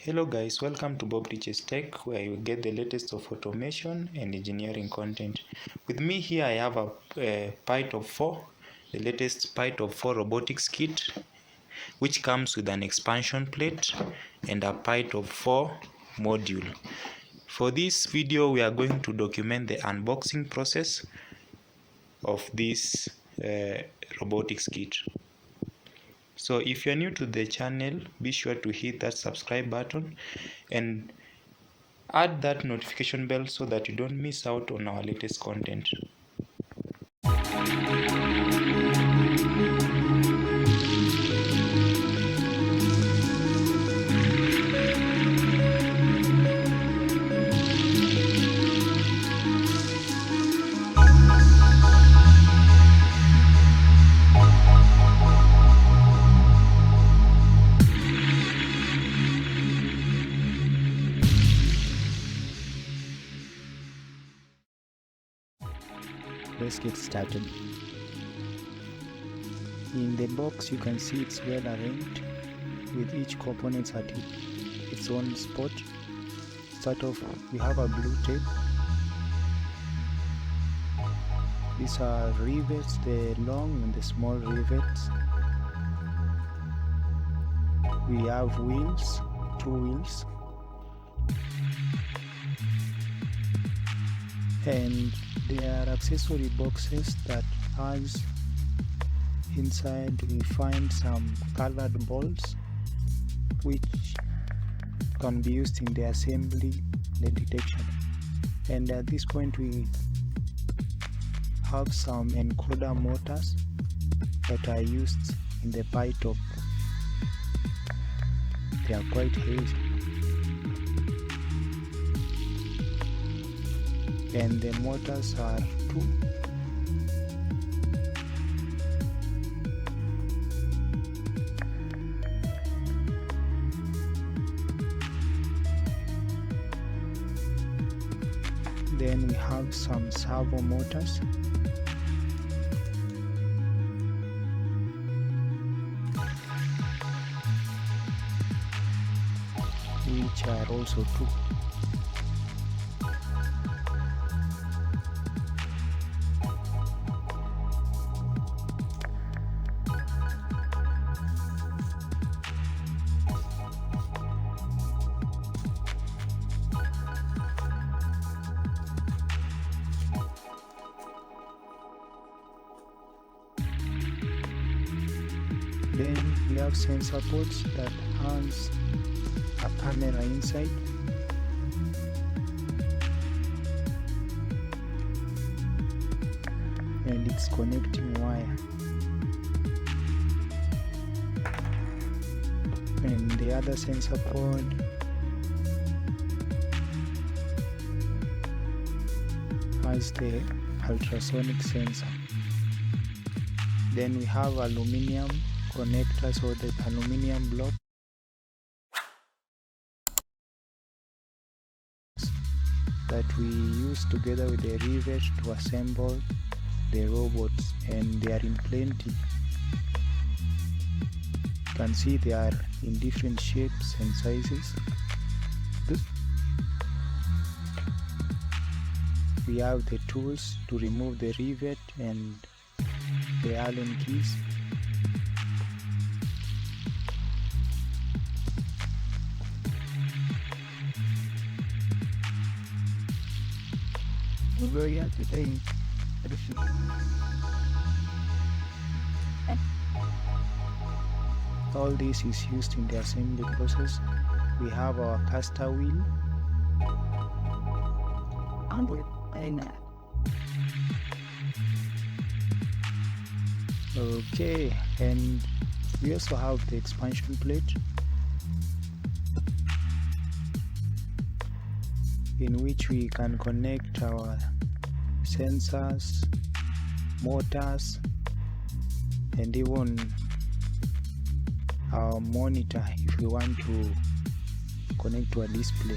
Hello guys, welcome to Bob Teaches Tech, where you get the latest of automation and engineering content. With me here I have a Python 4, the latest Python 4 robotics kit, which comes with an expansion plate and a Python 4 module. For this video we are going to document the unboxing process of this robotics kit. So if you're new to the channel, be sure to hit that subscribe button and add that notification bell so that you don't miss out on our latest content. Let's get started. In the box you can see it's well arranged with each component at its own spot. Start off, we have a blue tape. These are rivets, the long and the small rivets. We have wheels, 2 wheels, and there are accessory boxes that has inside. We find some colored balls which can be used in the assembly, the detection, and at this point we have some encoder motors that are used in the Python. They are quite heavy, and the motors are 2. Then we have some servo motors, which are also 2. Then we have sensor ports that has a camera inside, and its connecting wire, and the other sensor port has the ultrasonic sensor. Then we have aluminum connectors, or the aluminum block that we use together with the rivet to assemble the robots, and they are in plenty. You can see they are in different shapes and sizes. We have the tools to remove the rivet and the Allen keys. All this is used in the assembly process. We have our caster wheel, okay, and we also have the expansion plate, in which we can connect our sensors, motors, and even our monitor if we want to connect to a display.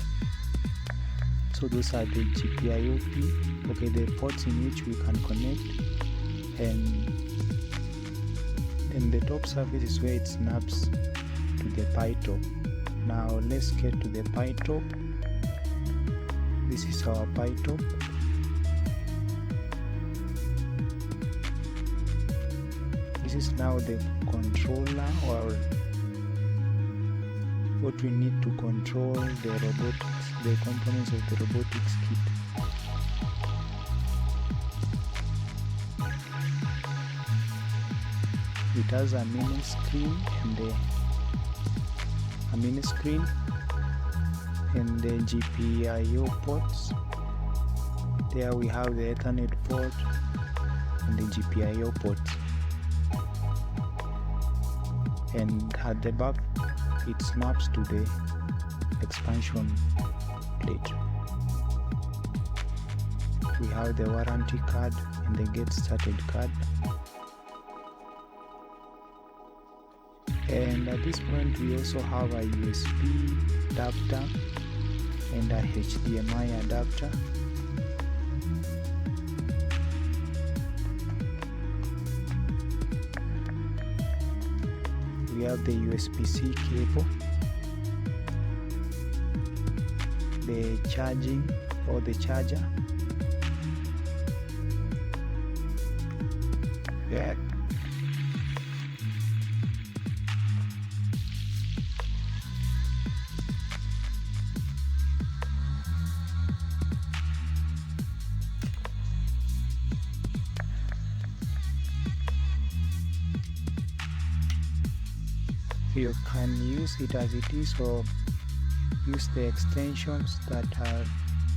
So those are the GPIO, okay, the ports in which we can connect, and then the top surface is where it snaps to the Python. Now let's get to the Python. This is our Python. This is now the controller, or what we need to control the robotics, the components of the robotics kit. It has a mini screen and the GPIO ports. There we have the Ethernet port and the GPIO ports. And at the back, it snaps to the expansion plate. We have the warranty card and the get started card. And at this point we also have a USB adapter and a HDMI adapter. We have the USB-C cable, the charging or the charger. Yeah. You can use it as it is, or use the extensions that are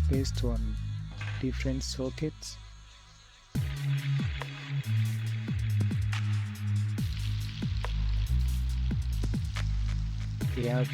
based on different sockets. We have